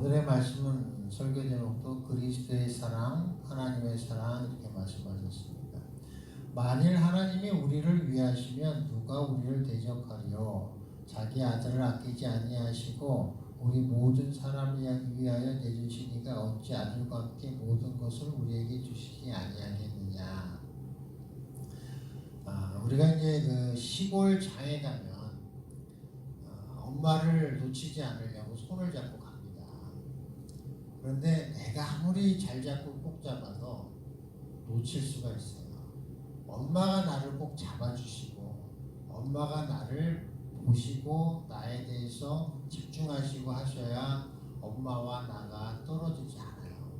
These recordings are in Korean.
오늘의 말씀은 설교 제목도 그리스도의 사랑, 하나님의 사랑 이렇게 말씀하셨습니다. 만일 하나님이 우리를 위하시면 누가 우리를 대적하리요? 자기 아들을 아끼지 아니하시고 우리 모든 사람을 위하여 내주시니가 어찌 아들과 함께 모든 것을 우리에게 주시지 아니하겠느냐? 우리가 이제 그 시골 장에 가면 엄마를 놓치지 않으려고 손을 잡고 갑니다. 그런데 내가 아무리 잘 잡고 꼭 잡아도 놓칠 수가 있어요. 엄마가 나를 꼭 잡아주시고 엄마가 나를 보시고 나에 대해서 집중하시고 하셔야 엄마와 나가 떨어지지 않아요.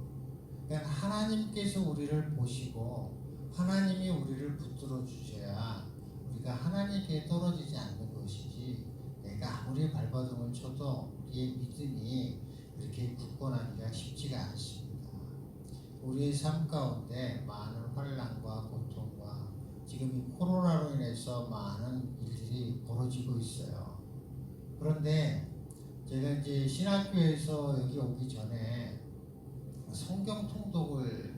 그러니까 하나님께서 우리를 보시고 하나님이 우리를 붙들어 주셔야 우리가 하나님께 떨어지지 않는 것이지, 내가 아무리 발버둥을 쳐도 우리의 믿음이 그렇게 굳건하기가 쉽지가 않습니다. 우리의 삶 가운데 많은 환난과 고통과 지금 이 코로나로 인해서 많은 일들이 벌어지고 있어요. 그런데 제가 이제 신학교에서 여기 오기 전에 성경 통독을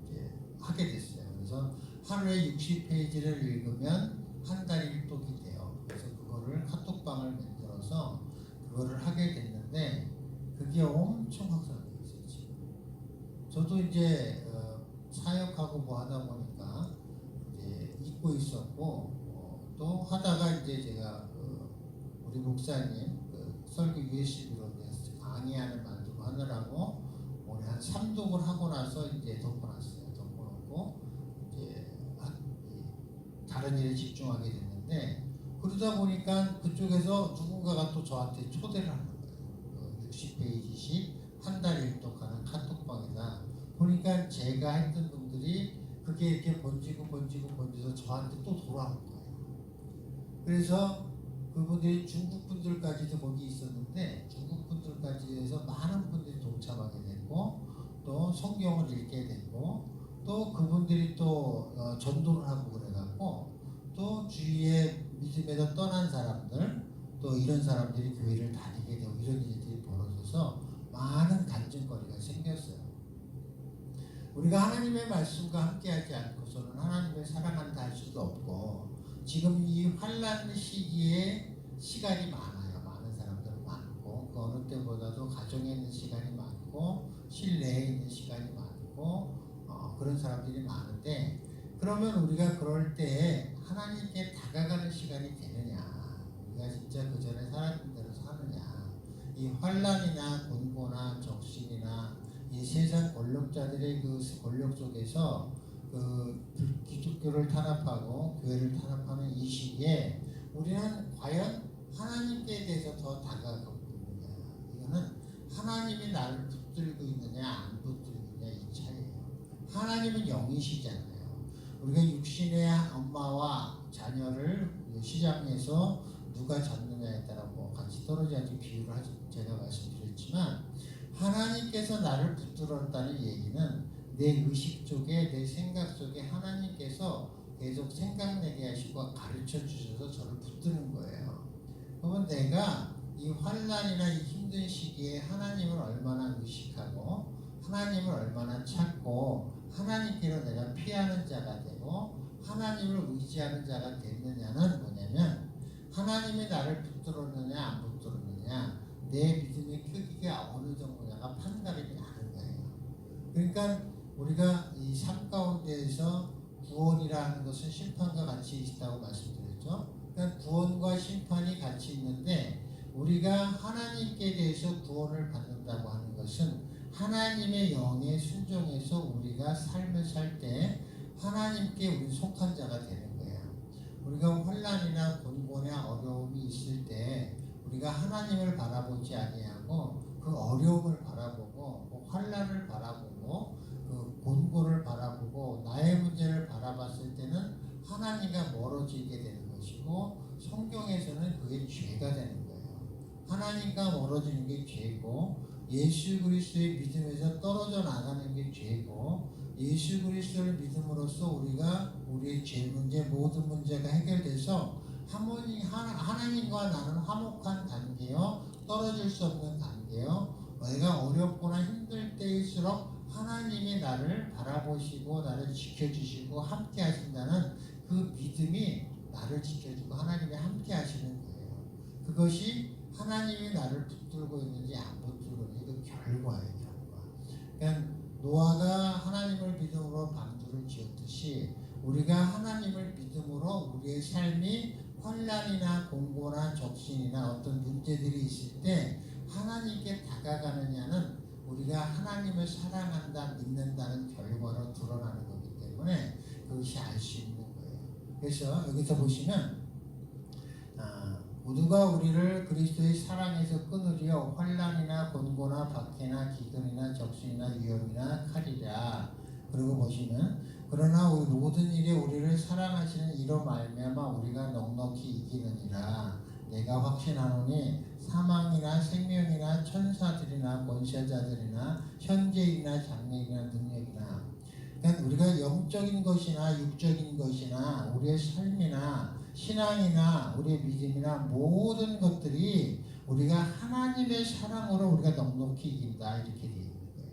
이제 하게 됐어요. 그래서 하루에 60페이지를 읽으면 한 달 일독이 돼요. 그래서 그거를 카톡방을 만들어서 그거를 하게 됐는데 그게 엄청 확산되고 있어요. 지금 저도 이제 사역하고 뭐 하다 보니까 이제 잊고 있었고, 또 하다가 이제 제가 우리 목사님 설교 USB로 강의하는 만들고 하느라고 오늘 한 3독을 하고 나서 이제 덮어놨어요. 덮어놓고 이제 다른 일에 집중하게 됐는데, 그러다 보니까 그쪽에서 누군가가 또 저한테 초대를 하는 거예요. 60페이지씩 한 달 일독하는 카톡방이다. 보니까 제가 했던 분들이 그게 이렇게 번지고 저한테 또 돌아온 거예요. 그래서 그분들이 중국 분들까지도 거기 있었는데 중국 분들까지 해서 많은 분들이 동참하게 됐고, 또 성경을 읽게 됐고, 또 그분들이 또 전도를 하고 그래갖고 또 주위에 믿음에서 떠난 사람들, 또 이런 사람들이 교회를 다니게 되고 이런 일들이 벌어져서 많은 간증거리가 생겼어요. 우리가 하나님의 말씀과 함께하지 않고서는 하나님을 사랑한다 할 수도 없고, 지금 이 환난 시기에 시간이 많아요. 많은 사람들은 많고, 그 어느 때보다도 가정에 있는 시간이 많고 실내에 있는 시간이 많고 그런 사람들이 많은데, 그러면 우리가 그럴 때 하나님께 다가가는 시간이 되느냐, 우리가 진짜 그 전에 살았던 대로 사느냐, 이 환난이나 곤고나 적신이나 이 세상 권력자들의 그 권력 속에서 그 기독교를 탄압하고 교회를 탄압하는 이 시기에 우리는 과연 하나님께 대해서 더 다가가고 있느냐, 이거는 하나님이 나를 붙들고 있느냐 안 붙들고 있느냐 이 차이예요. 하나님은 영이시잖아요. 우리가 육신의 엄마와 자녀를 시장에서 누가 잡느냐에 따라 뭐 같이 떨어져야지 비유를 제가 말씀드렸지만, 하나님께서 나를 붙들었다는 얘기는 내 의식 속에, 내 생각 속에 하나님께서 계속 생각내게 하시고 가르쳐 주셔서 저를 붙드는 거예요. 그러면 내가 이 환난이나 이 힘든 시기에 하나님을 얼마나 의식하고 하나님을 얼마나 찾고 하나님께로 내가 피하는 자가 되고 하나님을 의지하는 자가 됐느냐는 뭐냐면, 하나님이 나를 붙들었느냐 안 붙들었느냐, 내 믿음의 크기가 어느 정도냐가 판가름이 나는 거예요. 그러니까 우리가 이 삶 가운데에서 구원이라는 것은 심판과 같이 있다고 말씀드렸죠. 그러니까 구원과 심판이 같이 있는데, 우리가 하나님께 대해서 구원을 받는다고 하는 것은 하나님의 영에 순종해서 우리가 삶을 살 때 하나님께 우리 속한 자가 되는 거예요. 우리가 환난이나 곤고나 어려움이 있을 때 우리가 하나님을 바라보지 아니하고 그 어려움을 바라보고 그 환난을 바라보고 그 곤고를 바라보고 나의 문제를 바라봤을 때는 하나님과 멀어지게 되는 것이고, 성경에서는 그게 죄가 되는 거예요. 하나님과 멀어지는 게 죄고, 예수 그리스도의 믿음에서 떨어져 나가는 게 죄고, 예수 그리스도를 믿음으로써 우리가 우리의 죄 문제, 모든 문제가 해결돼서 하나님과 나는 화목한 관계요, 떨어질 수 없는 관계요, 내가 어렵거나 힘들 때일수록 하나님이 나를 바라보시고 나를 지켜주시고 함께 하신다는 그 믿음이 나를 지켜주고 하나님이 함께 하시는 거예요. 그것이 하나님이 나를 붙들고 있는지 안 붙들고 있는지 그 결과예요. 결과. 그러니까 노아가 하나님을 믿음으로 방주를 지었듯이 우리가 하나님을 믿음으로 우리의 삶이 환난이나 공고나 적신이나 어떤 문제들이 있을 때 하나님께 다가가느냐는 우리가 하나님을 사랑한다, 믿는다는 결과로 드러나는 거기 때문에 그것이 알 수 있는 거예요. 그래서 여기서 보시면 모두가 우리를 그리스도의 사랑에서 끊으려 환난이나 곤고나 박해나 기근이나 적신이나 위험이나 칼이라. 그리고 보시면 그러나 우리 모든 일에 우리를 사랑하시는 이로 말미암아 우리가 넉넉히 이기느니라. 내가 확신하노니 사망이나 생명이나 천사들이나 권세자들이나 현재이나 장래이나 능력이나, 그러니까 우리가 영적인 것이나 육적인 것이나 우리의 삶이나 신앙이나 우리의 믿음이나 모든 것들이 우리가 하나님의 사랑으로 우리가 넉넉히 이긴다, 이렇게 되어 있는 거예요.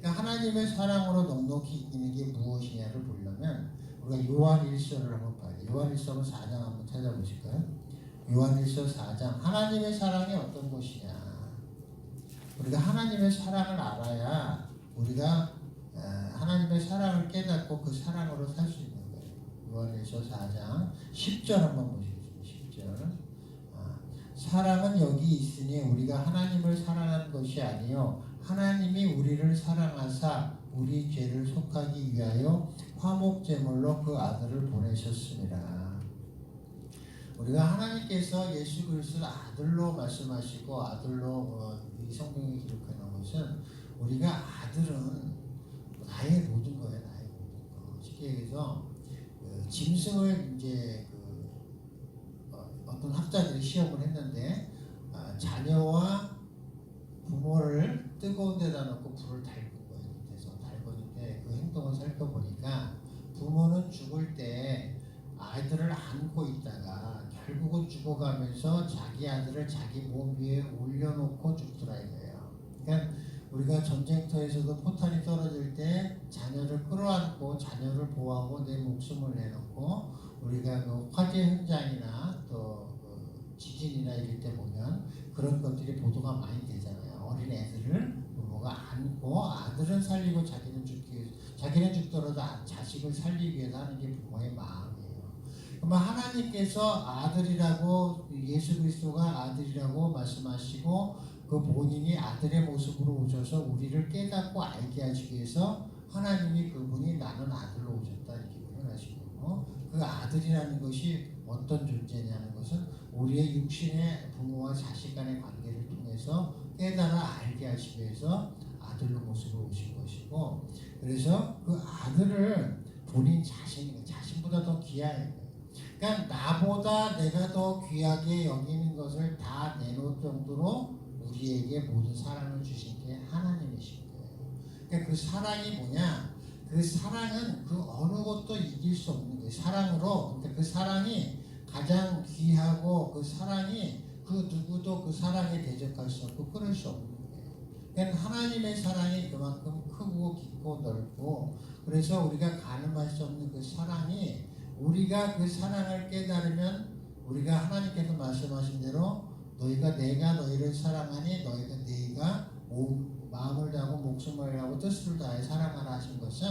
그러니까 하나님의 사랑으로 넉넉히 이기는 게 무엇이냐를 보려면 우리가 요한일서를 한번 봐야 돼요. 요한일서 4장 한번 찾아보실까요? 요한일서 4장. 하나님의 사랑이 어떤 것이냐, 우리가 하나님의 사랑을 알아야 우리가 하나님의 사랑을 깨닫고 그 사랑으로 살 수 있는 거예요. 요한일서 4장 10절 한번 보시겠습니다. 10절. 사랑은 여기 있으니 우리가 하나님을 사랑한 것이 아니요 하나님이 우리를 사랑하사 우리 죄를 속하기 위하여 화목제물로 그 아들을 보내셨습니다. 우리가 하나님께서 예수 그리스도를 아들로 말씀하시고 아들로 이 성경에 기록해 놓은 것은 우리가 아들은 나의 모든 거예요. 나의 모든 거. 쉽게 얘기해서 짐승을 이제 어떤 학자들이 시험을 했는데 자녀와 부모를 뜨거운 데다 놓고 불을 달군 거예요. 밑에서 달궜는데 그 행동을 살펴보니까 부모는 죽을 때 아이들을 안고 있다가 결국은 죽어가면서 자기 아들을 자기 몸 위에 올려놓고 죽더라 이거예요. 그러니까 우리가 전쟁터에서도 포탄이 떨어질 때 자녀를 끌어안고 자녀를 보호하고 내 목숨을 내놓고 우리가 그 화재 현장이나 또 지진이나 이럴 때 보면 그런 것들이 보도가 많이 되잖아요. 어린 애들을 부모가 안고 아들은 살리고 자기는 죽더라도 자식을 살리기 위해서 하는 게 부모의 마음이에요. 그러면 하나님께서 아들이라고 예수 그리스도가 아들이라고 말씀하시고 그 본인이 아들의 모습으로 오셔서 우리를 깨닫고 알게 하시기 위해서 하나님이 그분이 나는 아들로 오셨다 이렇게 표현하시고 그 아들이라는 것이 어떤 존재냐는 것은 우리의 육신의 부모와 자식 간의 관계를 통해서 깨달아 알게 하시기 위해서 아들로 모습으로 오신 것이고, 그래서 그 아들을 본인 자신보다 더 귀하게, 그러니까 나보다 내가 더 귀하게 여기는 것을 다 내놓을 정도로 우리에게 모든 사랑을 주신 게 하나님이신 거예요. 그러니까 그 사랑이 뭐냐? 그 사랑은 그 어느 것도 이길 수 없는 거예요. 사랑으로. 그러니까 그 사랑이 가장 귀하고 그 사랑이 그 누구도 그 사랑에 대적할 수 없고 끊을 수 없는 거예요. 그러니까 하나님의 사랑이 그만큼 크고 깊고 넓고, 그래서 우리가 가늠할 수 없는 그 사랑이, 우리가 그 사랑을 깨달으면 우리가 하나님께서 말씀하신 대로 너희가 내가 너희를 사랑하니 너희가 마음을 다하고 목숨을 다하고 뜻을 다해 사랑하라 하신 것은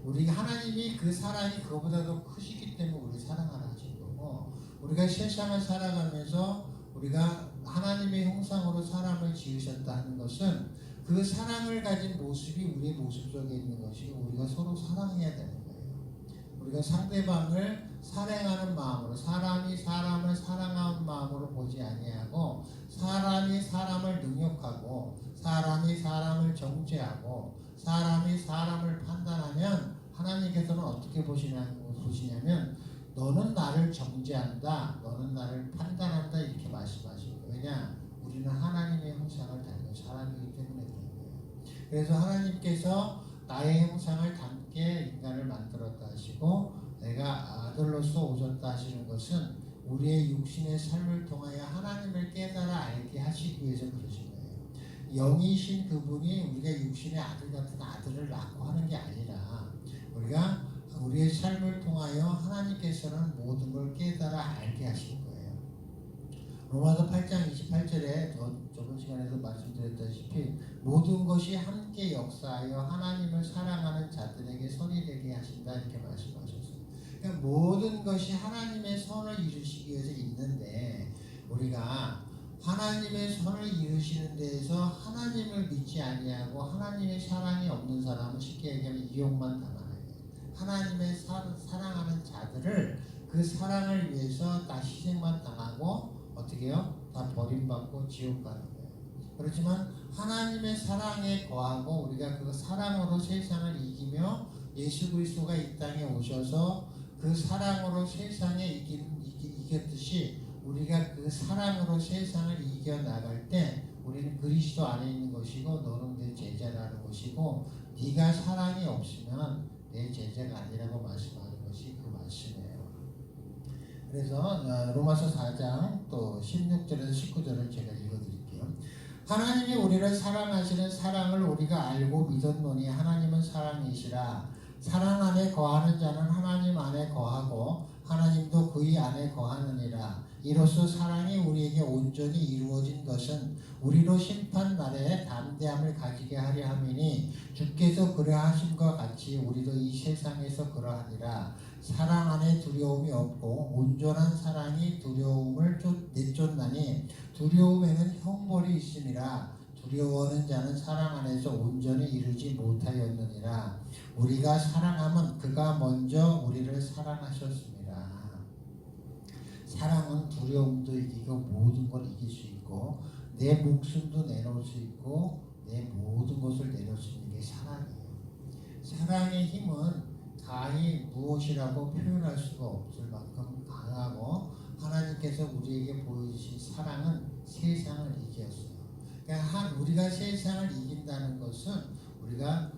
우리가 하나님이 그 사랑이 그거보다 더 크시기 때문에 우리 사랑하라 하신 거고, 우리가 세상을 살아가면서 우리가 하나님의 형상으로 사람을 지으셨다 하는 것은 그 사랑을 가진 모습이 우리의 모습 속에 있는 것이고 우리가 서로 사랑해야 되는 거예요. 우리가 상대방을 사랑하는 마음으로, 사람이 사람을 사랑하는 마음으로 보지 아니하고 사람이 사람을 능욕하고 사람이 사람을 정죄하고 사람이 사람을 판단하면 하나님께서는 어떻게 보시냐면 너는 나를 정죄한다, 너는 나를 판단한다 이렇게 말씀하시고, 왜냐? 우리는 하나님의 형상을 닮은 사람이기 때문에 그런 거예요. 그래서 하나님께서 나의 형상을 닮게 인간을 만들었다 하시고 내가 아들로서 오셨다 하시는 것은 우리의 육신의 삶을 통하여 하나님을 깨달아 알게 하시기 위해서 그러신 거예요. 영이신 그분이 우리가 육신의 아들 같은 아들을 낳고 하는 게 아니라 우리가 우리의 삶을 통하여 하나님께서는 모든 걸 깨달아 알게 하신 거예요. 로마서 8장 28절에 저번 시간에도 말씀드렸다시피 모든 것이 함께 역사하여 하나님을 사랑하는 자들에게 선이 되게 하신다 이렇게 말씀하셨어요. 그러니까 모든 것이 하나님의 선을 이루시기 위해서 있는데 우리가 하나님의 선을 이루시는 데에서 하나님을 믿지 아니하고 하나님의 사랑이 없는 사람은 쉽게 얘기하면 이용만 당하는 거예요. 하나님의 사랑하는 자들을 그 사랑을 위해서 다 희생만 당하고 어떻게 해요? 다 버림받고 지옥 가는 거예요. 그렇지만 하나님의 사랑에 거하고 우리가 그 사랑으로 세상을 이기며 예수 그리스도가 이 땅에 오셔서 그 사랑으로 세상에 이겼듯이 우리가 그 사랑으로 세상을 이겨나갈 때 우리는 그리스도 안에 있는 것이고 너는 내 제자라는 것이고 네가 사랑이 없으면 내 제자가 아니라고 말씀하는 것이 그 말씀이에요. 그래서 로마서 4장 또 16절에서 19절을 제가 읽어드릴게요. 하나님이 우리를 사랑하시는 사랑을 우리가 알고 믿었노니 하나님은 사랑이시라. 사랑 안에 거하는 자는 하나님 안에 거하고 하나님도 그의 안에 거하느니라. 이로써 사랑이 우리에게 온전히 이루어진 것은 우리로 심판날에 담대함을 가지게 하려 함이니 주께서 그러하심과 같이 우리도 이 세상에서 그러하니라. 사랑 안에 두려움이 없고 온전한 사랑이 두려움을 내쫓나니 두려움에는 형벌이 있음이라. 두려워하는 자는 사랑 안에서 온전히 이루지 못하였느니라. 우리가 사랑하면 그가 먼저 우리를 사랑하셨습니다. 사랑은 두려움도 이기고 모든 걸 이길 수 있고 내 목숨도 내놓을 수 있고 내 모든 것을 내놓을 수 있는 게 사랑이에요. 사랑의 힘은 가히 무엇이라고 표현할 수가 없을 만큼 강하고 하나님께서 우리에게 보여주신 사랑은 세상을 이겼어요. 그러니까 우리가 세상을 이긴다는 것은 우리가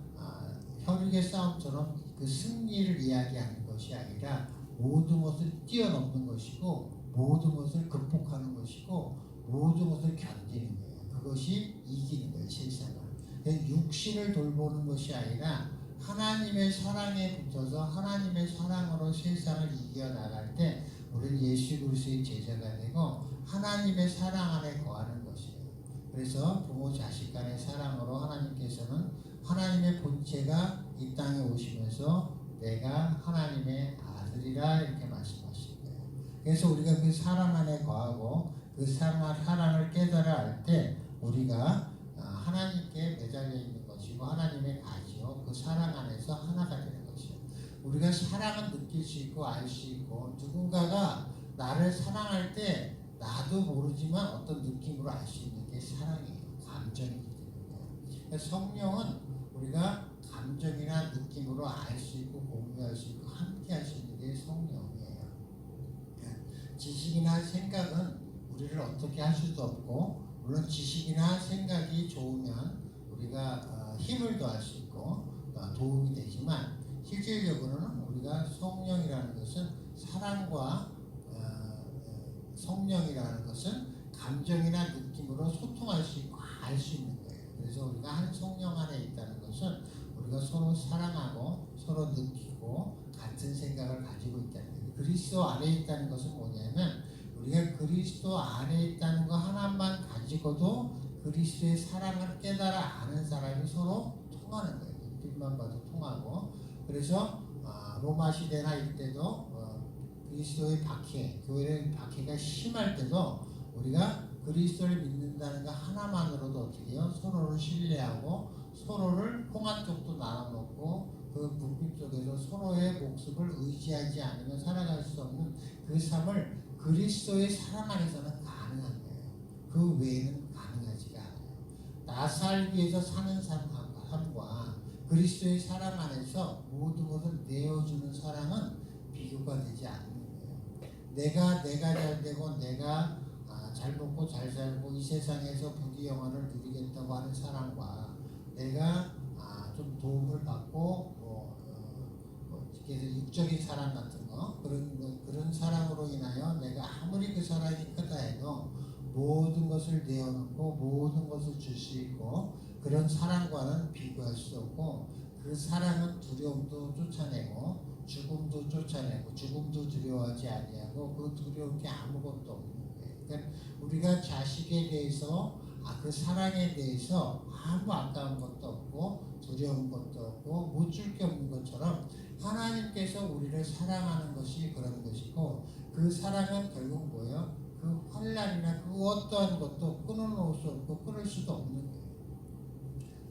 혈육의 싸움처럼 그 승리를 이야기하는 것이 아니라 모든 것을 뛰어넘는 것이고 모든 것을 극복하는 것이고 모든 것을 견디는 거예요. 그것이 이기는 거예요. 세상을. 육신을 돌보는 것이 아니라 하나님의 사랑에 붙어서 하나님의 사랑으로 세상을 이겨나갈 때 우리는 예수 그리스도의 제자가 되고 하나님의 사랑 안에 거하는 것이에요. 그래서 부모 자식 간의 사랑으로 하나님께서는 하나님의 본체가 이 땅에 오시면서 내가 하나님의 아들이라 이렇게 말씀하신 거예요. 그래서 우리가 그 사랑 안에 거하고 그 사랑을 깨달아 알 때 우리가 하나님께 매달려 있는 것이고 하나님의 가지요 그 사랑 안에서 하나가 되는 것이에요. 우리가 사랑은 느낄 수 있고 알 수 있고 누군가가 나를 사랑할 때 나도 모르지만 어떤 느낌으로 알 수 있는 게 사랑이에요. 감정이기 때문에. 성령은 우리가 감정이나 느낌으로 알 수 있고 공유할 수 있고 함께 할 수 있는 게 성령이에요. 지식이나 생각은 우리를 어떻게 할 수도 없고 물론 지식이나 생각이 좋으면 우리가 힘을 더할 수 있고 도움이 되지만 실질적으로는 우리가 성령이라는 것은 사랑과 성령이라는 것은 감정이나 느낌으로 소통할 수 있고 알 수 있는 거예요. 그래서 우리가 한 성령 안에 있다는 것은 우리가 서로 사랑하고 서로 느끼고 같은 생각을 가지고 있다는 거예요. 그리스도 안에 있다는 것은 뭐냐면 우리가 그리스도 안에 있다는 거 하나만 가지고도 그리스도의 사랑을 깨달아 아는 사람이 서로 통하는 거예요. 눈빛만 봐도 통하고. 그래서 로마 시대나 이때도 그리스도의 박해, 교회의 박해가 심할 때도 우리가 그리스도를 믿는다는 것 하나만으로도 어떻게 해요? 서로를 신뢰하고 서로를 홍한 쪽도 나눠먹고 그 북빛 쪽에서 서로의 목숨을 의지하지 않으면 살아갈 수 없는 그 삶을 그리스도의 사랑 안에서는 가능한 거예요. 그 외에는 가능하지가 않아요. 나 살기 위해서 사는 삶과 그리스도의 사랑 안에서 모든 것을 내어주는 사랑은 비교가 되지 않는 거예요. 내가 잘 되고 내가 잘 먹고 잘 살고 이 세상에서 부귀 영화를 누리겠다고 하는 사랑과 내가 좀 도움을 받고 그래서 육적인 사랑 같은 거 그런 사랑으로 인하여 내가 아무리 그 사랑이 크다 해도 모든 것을 내어놓고 모든 것을 줄 수 있고 그런 사랑과는 비교할 수 없고 그 사랑은 두려움도 쫓아내고 죽음도 쫓아내고 죽음도 두려워하지 아니하고 그 두려울 게 아무것도 없는 거예요. 그러니까 우리가 자식에 대해서 그 사랑에 대해서 아무 아까운 것도 없고 두려운 것도 없고 못 줄 게 없는 것처럼 하나님께서 우리를 사랑하는 것이 그런 것이고 그 사랑은 결국 뭐예요? 그 환난이나 그 어떠한 것도 끊어놓을 수 없고 끊을 수도 없는 거예요.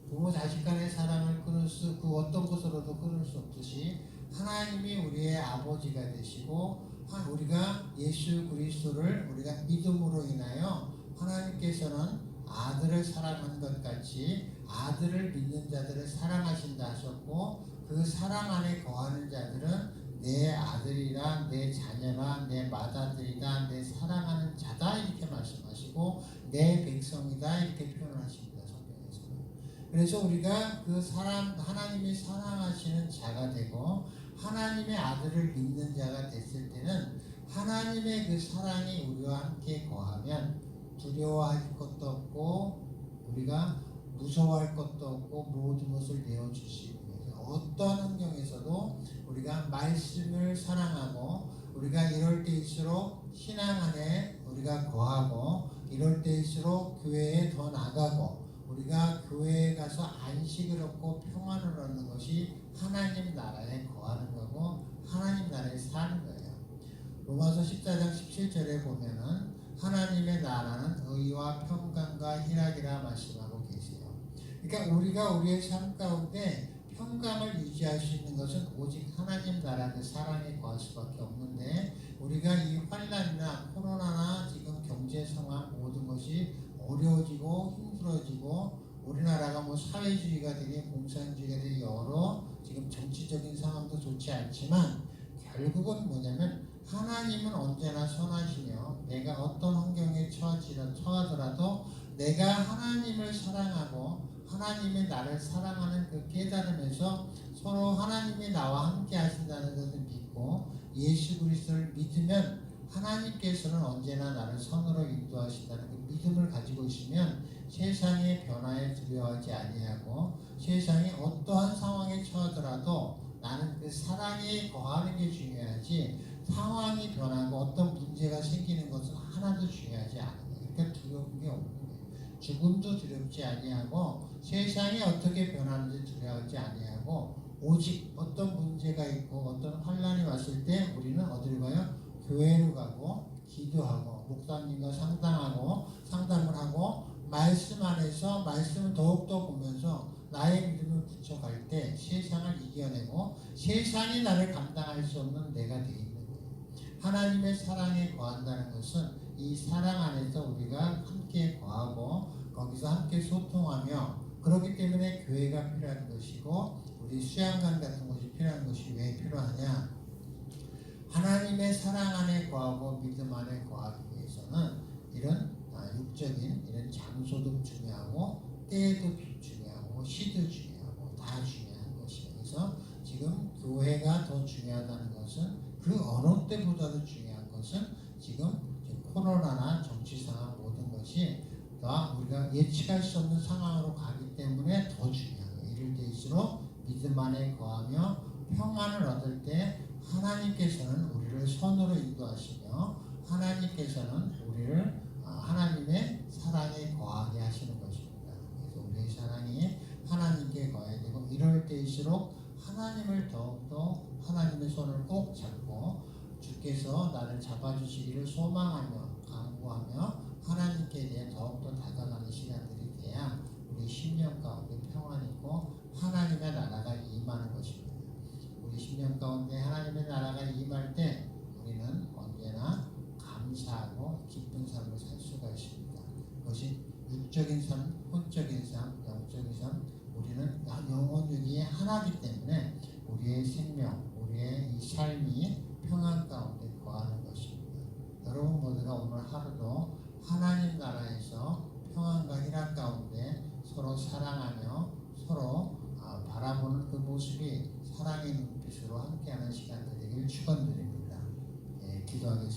부모 자식 간의 사랑을 끊을 수 그 어떤 것으로도 끊을 수 없듯이 하나님이 우리의 아버지가 되시고 우리가 예수 그리스도를 우리가 믿음으로 인하여 하나님께서는 아들을 사랑한 것 같이 아들을 믿는 자들을 사랑하신다 하셨고 그 사랑 안에 거하는 자들은 내 아들이라 내 자녀라 내 맏아들이다 내 사랑하는 자다 이렇게 말씀하시고 내 백성이다 이렇게 표현하십니다. 성경에서는. 그래서 우리가 그 사랑 하나님이 사랑하시는 자가 되고 하나님의 아들을 믿는 자가 됐을 때는 하나님의 그 사랑이 우리와 함께 거하면 두려워할 것도 없고 우리가 무서워할 것도 없고 모든 것을 내어줄 수 있는 거예요. 어떤 환경에서도 우리가 말씀을 사랑하고 우리가 이럴 때일수록 신앙 안에 우리가 거하고 이럴 때일수록 교회에 더 나가고 우리가 교회에 가서 안식을 얻고 평안을 얻는 것이 하나님 나라에 거하는 거고 하나님 나라에 사는 거예요. 로마서 14장 17절에 보면은 하나님의 나라는 의와 평강과 희락이라 말씀하고 계세요. 그러니까 우리가 우리의 삶 가운데 평강을 유지할 수 있는 것은 오직 하나님 나라의 사랑에 거할 수밖에 없는데 우리가 이 환난이나 코로나나 지금 경제 상황 모든 것이 어려워지고 힘들어지고 우리나라가 뭐 사회주의가 되니 공산주의가 되니 여러 지금 정치적인 상황도 좋지 않지만 결국은 뭐냐면 하나님은 언제나 선하시며 내가 어떤 환경에 처하더라도 내가 하나님을 사랑하고 하나님이 나를 사랑하는 그 깨달음에서 서로 하나님이 나와 함께 하신다는 것을 믿고 예수 그리스도를 믿으면 하나님께서는 언제나 나를 선으로 인도하신다는 그 믿음을 가지고 있으면 세상의 변화에 두려워하지 아니하고 세상이 어떠한 상황에 처하더라도 나는 그 사랑에 거하는 게 중요하지 상황이 변하고 어떤 문제가 생기는 것은 하나도 중요하지 않아요. 그러니까 두려운 게 없는 거예요. 죽음도 두렵지 아니하고 세상이 어떻게 변하는지 두려워하지 아니하고 오직 어떤 문제가 있고 어떤 환난이 왔을 때 우리는 어디로 가요? 교회로 가고 기도하고 목사님과 상담을 하고 말씀 안에서 말씀을 더욱더 보면서 나의 믿음을 굳혀갈 때 세상을 이겨내고 세상이 나를 감당할 수 없는 내가 되어 있는 거예요. 하나님의 사랑에 거한다는 것은 이 사랑 안에서 우리가 함께 거하고 거기서 함께 소통하며 그렇기 때문에 교회가 필요한 것이고 우리 수양관 같은 것이 필요한 것이 왜 필요하냐? 하나님의 사랑 안에 거하고 믿음 안에 거하기 위해서는 이런 육적인 이런 장소도 중요하고 때도 중요하고 시도 중요하고 다 중요한 것이에요. 그래서 지금 교회가 더 중요하다는 것은 그 어느 때보다도 중요한 것은 지금 코로나나 정치 상황 모든 것이 다 우리가 예측할 수 없는 상황으로 가기 때문에 더 중요한 거예요. 이럴 때일수록 믿음 안에 거하며 평안을 얻을 때 하나님께서는 우리를 선으로 인도하시며 하나님께서는 우리를 하나님의 사랑에 거하게 하시는 것입니다. 그래서 우리의 사랑이 하나님께 거해야 되고 이럴 때일수록 하나님을 더욱더 하나님의 손을 꼭 잡고 주께서 나를 잡아주시기를 소망하며 간구하며 하나님께 대해 더욱더 다가가는 시간들이 돼야 우리 심령 가운데 평안이 있고 하나님의 나라가 임하는 것입니다. 우리 심령 가운데 하나님의 나라가 임할 때 우리는 언제나 감사하고 기쁜 삶을 살 수가 있습니다. 그것이 육적인 삶, 혼적인 삶, 영적인 삶, 우리는 영혼육이 하나이기 때문에 우리의 생명, 우리의 이 삶이 평안 가운데 거하는 것입니다. 여러분 모두가 오늘 하루도 하나님 나라에서 평안과 희락 가운데 서로 사랑하며 서로 바라보는 그 모습이 사랑의 눈빛으로 함께하는 시간 되기를 축원드립니다. 기도하겠습니다.